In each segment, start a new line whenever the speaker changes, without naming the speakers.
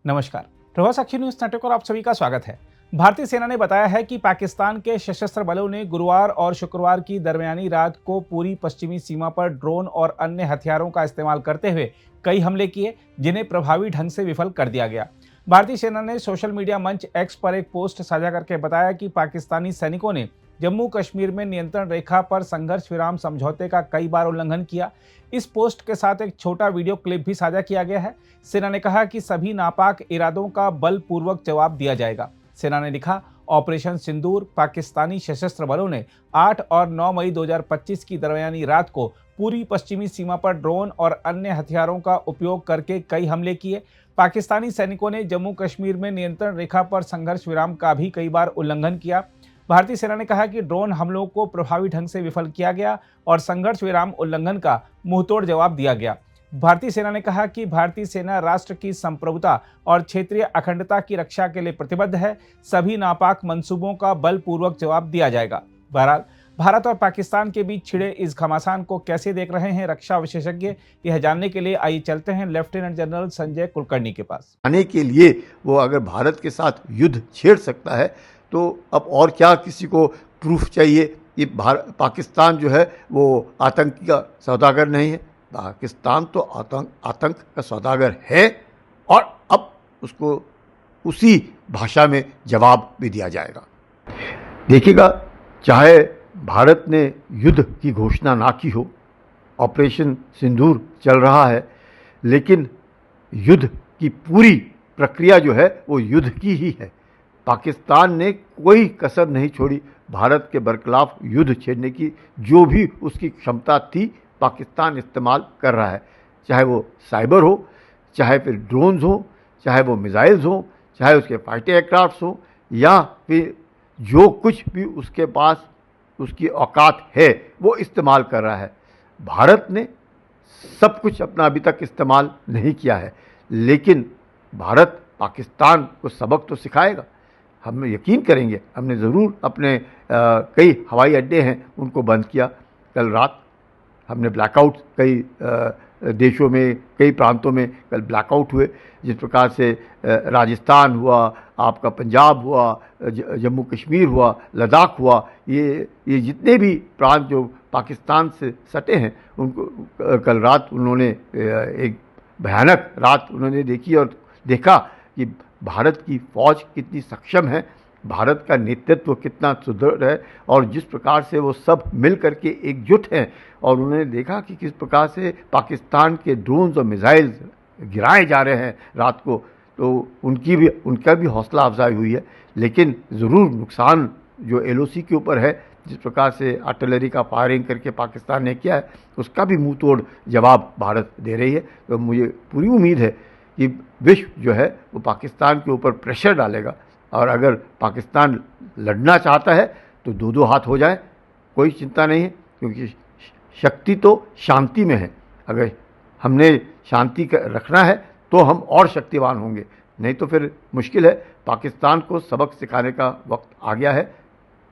नमस्कार। प्रभात साक्षी news network और आप सभी का स्वागत है। भारतीय सेना ने बताया है कि पाकिस्तान के सशस्त्र बलों ने गुरुवार और शुक्रवार की दरमियानी रात को पूरी पश्चिमी सीमा पर ड्रोन और अन्य हथियारों का इस्तेमाल करते हुए कई हमले किए, जिन्हें प्रभावी ढंग से विफल कर दिया गया। भारतीय सेना ने सोशल मीडिया मंच एक्स पर एक पोस्ट साझा करके बताया कि पाकिस्तानी सैनिकों ने जम्मू कश्मीर में नियंत्रण रेखा पर संघर्ष विराम समझौते का कई बार उल्लंघन किया। इस पोस्ट के साथ एक छोटा वीडियो क्लिप भी साझा किया गया है। सेना ने कहा कि सभी नापाक इरादों का बलपूर्वक जवाब दिया जाएगा। सेना ने लिखा, ऑपरेशन सिंदूर पाकिस्तानी सशस्त्र बलों ने 8 और 9 मई 2025 की दरमियानी रात को पूरी पश्चिमी सीमा पर ड्रोन और अन्य हथियारों का उपयोग करके कई हमले किए। पाकिस्तानी सैनिकों ने जम्मू कश्मीर में नियंत्रण रेखा पर संघर्ष विराम का भी कई बार उल्लंघन किया। भारतीय सेना ने कहा कि ड्रोन हमलों को प्रभावी ढंग से विफल किया गया और संघर्ष विराम उल्लंघन का मुंहतोड़ जवाब दिया गया। भारतीय सेना ने कहा कि भारतीय सेना राष्ट्र की संप्रभुता और क्षेत्रीय अखंडता की रक्षा के लिए प्रतिबद्ध है। सभी नापाक मंसूबों का बलपूर्वक जवाब दिया जाएगा। बहरहाल, भारत और पाकिस्तान के बीच छिड़े इस घमासान को कैसे देख रहे हैं रक्षा विशेषज्ञ, यह जानने के लिए आइए चलते हैं लेफ्टिनेंट जनरल संजय कुलकर्णी के पास।
आने के लिए वो अगर भारत के साथ युद्ध छेड़ सकता है तो अब और क्या किसी को प्रूफ चाहिए। ये पाकिस्तान जो है वो आतंक का सौदागर नहीं है। पाकिस्तान तो आतंक का सौदागर है और अब उसको उसी भाषा में जवाब भी दिया जाएगा। देखिएगा, चाहे भारत ने युद्ध की घोषणा ना की हो, ऑपरेशन सिंदूर चल रहा है, लेकिन युद्ध की पूरी प्रक्रिया जो है वो युद्ध की ही है। पाकिस्तान ने कोई कसर नहीं छोड़ी भारत के बरखिलाफ युद्ध छेड़ने की। जो भी उसकी क्षमता थी पाकिस्तान इस्तेमाल कर रहा है, चाहे वो साइबर हो, चाहे फिर ड्रोन्स हो, चाहे वो मिसाइल्स हो, चाहे उसके फाइटर एयरक्राफ्ट्स हो, या फिर जो कुछ भी उसके पास उसकी औकात है वो इस्तेमाल कर रहा है। भारत ने सब कुछ अपना अभी तक इस्तेमाल नहीं किया है, लेकिन भारत पाकिस्तान को सबक तो सिखाएगा। हम यकीन करेंगे, हमने ज़रूर अपने कई हवाई अड्डे हैं उनको बंद किया। कल रात हमने ब्लैकआउट कई देशों में, कई प्रांतों में कल ब्लैकआउट हुए। जिस प्रकार से राजस्थान हुआ, आपका पंजाब हुआ, जम्मू कश्मीर हुआ, लद्दाख हुआ, ये जितने भी प्रांत जो पाकिस्तान से सटे हैं उनको कल रात उन्होंने एक भयानक रात उन्होंने देखी और देखा कि भारत की फ़ौज कितनी सक्षम है, भारत का नेतृत्व कितना सुदृढ़ है और जिस प्रकार से वो सब मिल करके एकजुट हैं। और उन्होंने देखा कि किस प्रकार से पाकिस्तान के ड्रोन्स और मिसाइल्स गिराए जा रहे हैं रात को, तो उनका भी हौसला अफजाई हुई है। लेकिन ज़रूर नुकसान जो LOC के ऊपर है, जिस प्रकार से आर्टिलरी का फायरिंग करके पाकिस्तान ने किया है, उसका भी मुंह तोड़ जवाब भारत दे रही है। तो मुझे पूरी उम्मीद है कि विश्व जो है वो पाकिस्तान के ऊपर प्रेशर डालेगा और अगर पाकिस्तान लड़ना चाहता है तो दो हाथ हो जाए, कोई चिंता नहीं है, क्योंकि शक्ति तो शांति में है। अगर हमने शांति रखना है तो हम और शक्तिवान होंगे, नहीं तो फिर मुश्किल है। पाकिस्तान को सबक सिखाने का वक्त आ गया है।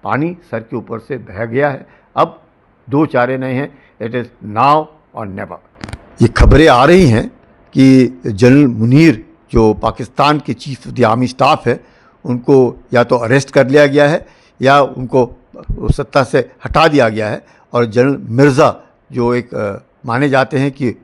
पानी सर के ऊपर से बह गया है, अब दो चारे नहीं हैं। इट इज़ नाउ और नेवर। ये खबरें आ रही हैं कि जनरल मुनीर जो पाकिस्तान के chief of the army staff है, उनको या तो अरेस्ट कर लिया गया है या उनको सत्ता से हटा दिया गया है। और जनरल मिर्ज़ा जो एक माने जाते हैं कि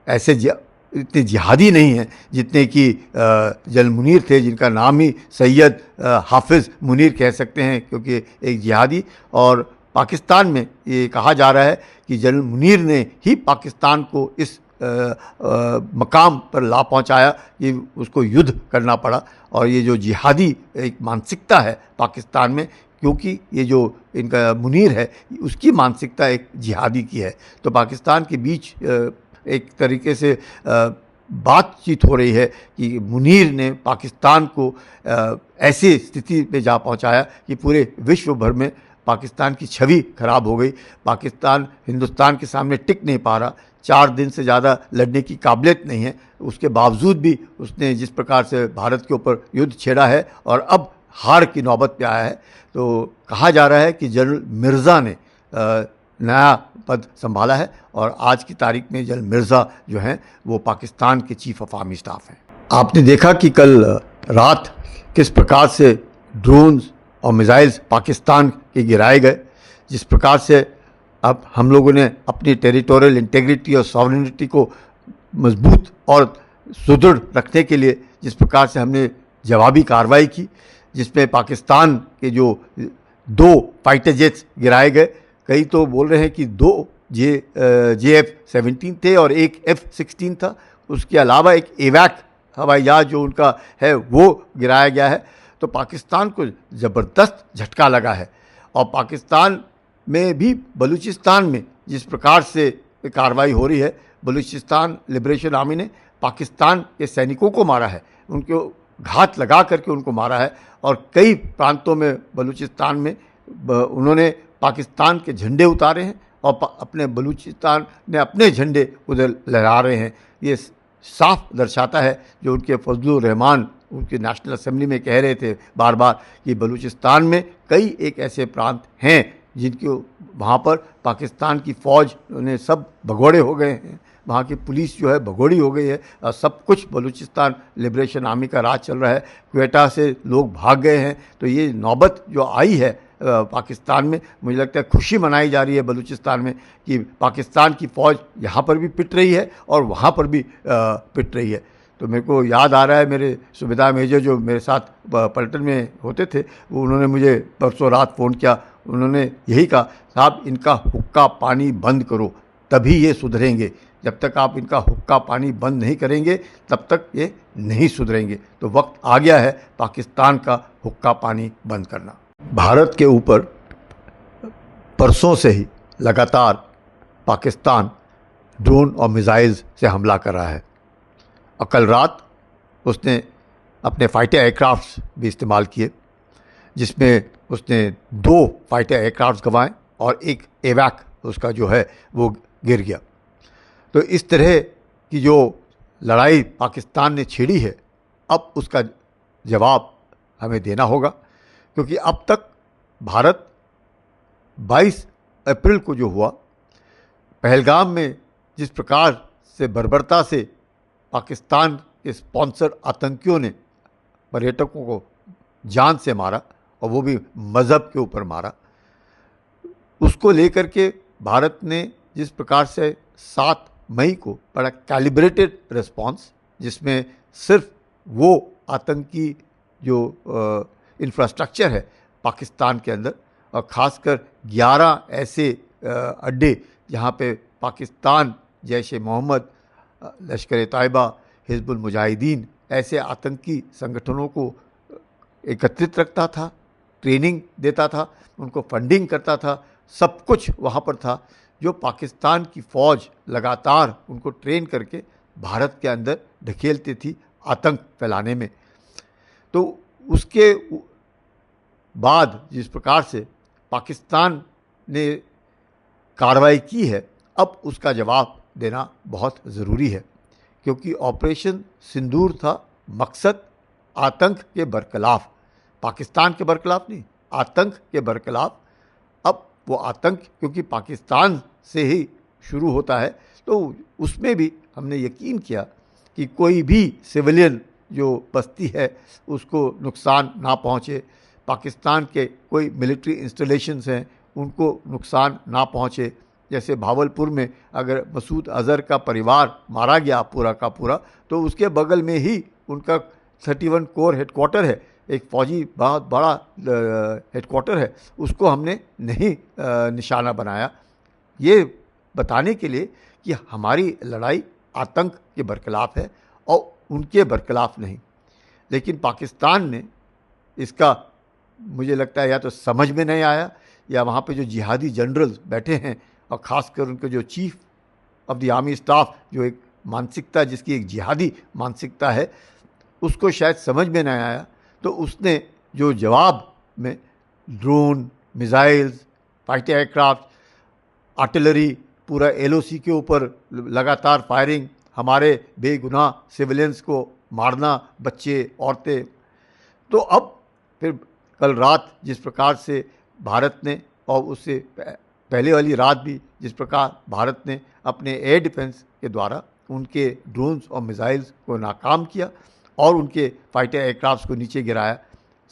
ऐसे इतने जिहादी नहीं हैं जितने कि जनरल मुनीर थे, जिनका नाम ही सैयद हाफिज़ मुनीर कह सकते हैं, क्योंकि एक जिहादी। और पाकिस्तान में ये कहा जा रहा है कि जनरल मुनीर ने ही पाकिस्तान को इस मकाम पर ला पहुंचाया कि उसको युद्ध करना पड़ा। और ये जो जिहादी एक मानसिकता है पाकिस्तान में, क्योंकि ये जो इनका मुनीर है उसकी मानसिकता एक जिहादी की है, तो पाकिस्तान के बीच एक तरीके से बातचीत हो रही है कि मुनीर ने पाकिस्तान को ऐसी स्थिति में जा पहुंचाया कि पूरे विश्व भर में पाकिस्तान की छवि खराब हो गई। पाकिस्तान हिंदुस्तान के सामने टिक नहीं पा रहा, 4 दिन से ज़्यादा लड़ने की काबिलियत नहीं है। उसके बावजूद भी उसने जिस प्रकार से भारत के ऊपर युद्ध छेड़ा है और अब हार की नौबत पे आया है, तो कहा जा रहा है कि जनरल मिर्ज़ा ने नया पद संभाला है और आज की तारीख में जनरल मिर्ज़ा जो हैं वो पाकिस्तान के चीफ ऑफ आर्मी स्टाफ हैं। आपने देखा कि कल रात किस प्रकार से ड्रोन्स और मिसाइल्स पाकिस्तान के गिराए गए, जिस प्रकार से अब हम लोगों ने अपनी टेरिटोरियल इंटेग्रिटी और सॉवरेनिटी को मजबूत और सुदृढ़ रखने के लिए जिस प्रकार से हमने जवाबी कार्रवाई की, जिसमें पाकिस्तान के जो 2 फाइटर जेट्स गिराए गए, कई तो बोल रहे हैं कि 2 JF-17 थे और एक F-16 था, उसके अलावा एक एवैक हवाई जहाज जो उनका है वो गिराया गया है। तो पाकिस्तान को ज़बरदस्त झटका लगा है और पाकिस्तान में भी बलूचिस्तान में जिस प्रकार से कार्रवाई हो रही है, बलूचिस्तान लिबरेशन आर्मी ने पाकिस्तान के सैनिकों को मारा है, उनको घात लगा करके उनको मारा है और कई प्रांतों में बलूचिस्तान में उन्होंने पाकिस्तान के झंडे उतारे हैं और अपने बलूचिस्तान ने अपने झंडे उधर लहरा रहे हैं। ये साफ दर्शाता है जो उनके फजलुर रहमान उनके नेशनल असेंबली में कह रहे थे बार बार कि बलूचिस्तान में कई एक ऐसे प्रांत हैं जिनके वहाँ पर पाकिस्तान की फ़ौज ने सब भगोड़े हो गए हैं, वहाँ की पुलिस जो है भगोड़ी हो गई है और सब कुछ बलूचिस्तान लिबरेशन आर्मी का राज चल रहा है। क्वेटा से लोग भाग गए हैं। तो ये नौबत जो आई है पाकिस्तान में, मुझे लगता है खुशी मनाई जा रही है बलूचिस्तान में कि पाकिस्तान की फ़ौज यहाँ पर भी पिट रही है और वहाँ पर भी पिट रही है। तो मेरे को याद आ रहा है मेरे सुबेदार मेजर जो मेरे साथ पलटन में होते थे, वो उन्होंने मुझे परसों रात फ़ोन किया, उन्होंने यही कहा, साहब इनका हुक्का पानी बंद करो तभी ये सुधरेंगे, जब तक आप इनका हुक्का पानी बंद नहीं करेंगे तब तक ये नहीं सुधरेंगे। तो वक्त आ गया है पाकिस्तान का हुक्का पानी बंद करना। भारत के ऊपर परसों से ही लगातार पाकिस्तान ड्रोन और मिसाइल्स से हमला कर रहा है और कल रात उसने अपने फाइटर एयरक्राफ्ट्स भी इस्तेमाल किए, जिसमें उसने 2 फाइटर एयरक्राफ्ट्स गंवाए और एक एवैक उसका जो है वो गिर गया। तो इस तरह की जो लड़ाई पाकिस्तान ने छेड़ी है, अब उसका जवाब हमें देना होगा, क्योंकि अब तक भारत 22 अप्रैल को जो हुआ पहलगाम में जिस प्रकार से बर्बरता से पाकिस्तान के स्पॉन्सर आतंकियों ने पर्यटकों को जान से मारा और वो भी मज़हब के ऊपर मारा, उसको लेकर के भारत ने जिस प्रकार से 7 मई को बड़ा कैलिब्रेटेड रिस्पांस, जिसमें सिर्फ वो आतंकी जो इंफ्रास्ट्रक्चर है पाकिस्तान के अंदर और ख़ासकर 11 ऐसे अड्डे जहाँ पे पाकिस्तान जैश ए मोहम्मद, लश्कर तैयबा, हिजबुल मुजाहिदीन ऐसे आतंकी संगठनों को एकत्रित रखता था, ट्रेनिंग देता था, उनको फंडिंग करता था, सब कुछ वहाँ पर था, जो पाकिस्तान की फ़ौज लगातार उनको ट्रेन करके भारत के अंदर ढकेलती थी आतंक फैलाने में। तो उसके बाद जिस प्रकार से पाकिस्तान ने कार्रवाई की है, अब उसका जवाब देना बहुत ज़रूरी है, क्योंकि ऑपरेशन सिंदूर था मकसद आतंक के बरखिलाफ़, पाकिस्तान के बरखिलाफ़ नहीं, आतंक के बरखिलाफ़। अब वो आतंक क्योंकि पाकिस्तान से ही शुरू होता है, तो उसमें भी हमने यकीन किया कि कोई भी सिविलियन जो बस्ती है उसको नुकसान ना पहुँचे, पाकिस्तान के कोई मिलिट्री इंस्टॉलेशंस हैं उनको नुकसान ना पहुँचे। जैसे भावलपुर में अगर मसूद अज़हर का परिवार मारा गया पूरा का पूरा, तो उसके बगल में ही उनका 31 कोर हेडक्वार्टर है, एक फ़ौजी बहुत बड़ा हेडक्वार्टर है, उसको हमने नहीं निशाना बनाया, ये बताने के लिए कि हमारी लड़ाई आतंक के बरखिलाफ़ है और उनके बरखिलाफ़ नहीं। लेकिन पाकिस्तान ने इसका, मुझे लगता है, या तो समझ में नहीं आया या वहाँ पे जो जिहादी जनरल्स बैठे हैं और ख़ासकर उनके जो chief of the army staff, जो एक मानसिकता जिसकी एक जिहादी मानसिकता है, उसको शायद समझ में नहीं आया। तो उसने जो जवाब में drone, missiles, fighter aircraft, artillery, पूरा LOC के ऊपर लगातार फायरिंग, हमारे बेगुनाह सिविलियंस को मारना, बच्चे, औरतें। तो अब फिर कल रात जिस प्रकार से भारत ने, और उससे पहले वाली रात भी जिस प्रकार भारत ने अपने एयर डिफेंस के द्वारा उनके ड्रोन्स और मिसाइल्स को नाकाम किया, और उनके फाइटर एयरक्राफ्ट को नीचे गिराया,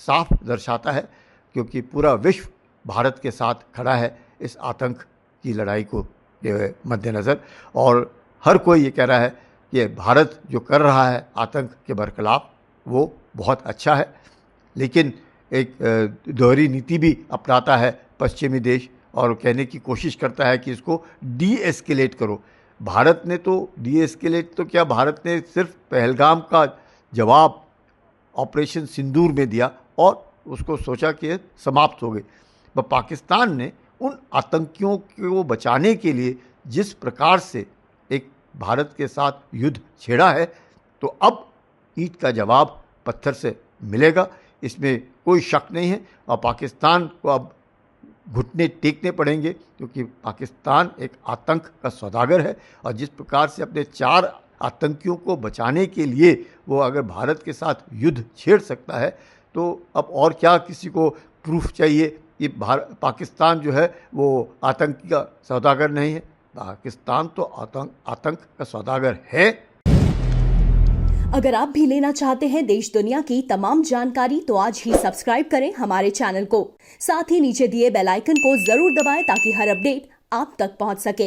साफ दर्शाता है क्योंकि पूरा विश्व भारत के साथ खड़ा है इस आतंक की लड़ाई को मद्देनज़र। और हर कोई ये कह रहा है कि भारत जो कर रहा है आतंक के बरखिलाफ़ वो बहुत अच्छा है, लेकिन एक दोहरी नीति भी अपनाता है पश्चिमी देश और कहने की कोशिश करता है कि इसको डी एस्केलेट करो। भारत ने तो डी एस्केलेट तो क्या, भारत ने सिर्फ पहलगाम का जवाब ऑपरेशन सिंदूर में दिया और उसको सोचा कि समाप्त हो गई। पर पाकिस्तान ने उन आतंकियों को बचाने के लिए जिस प्रकार से एक भारत के साथ युद्ध छेड़ा है, तो अब ईंट का जवाब पत्थर से मिलेगा, इसमें कोई शक नहीं है। और पाकिस्तान को अब घुटने टेकने पड़ेंगे क्योंकि पाकिस्तान एक आतंक का सौदागर है और जिस प्रकार से अपने 4 आतंकियों को बचाने के लिए वो अगर भारत के साथ युद्ध छेड़ सकता है, तो अब और क्या किसी को प्रूफ चाहिए। ये पाकिस्तान जो है वो आतंकी का सौदागर नहीं है, पाकिस्तान तो आतंक का सौदागर है।
अगर आप भी लेना चाहते हैं देश दुनिया की तमाम जानकारी तो आज ही सब्सक्राइब करें हमारे चैनल को। साथ ही नीचे दिए बेल आइकन को जरूर दबाएं ताकि हर अपडेट आप तक पहुंच सके।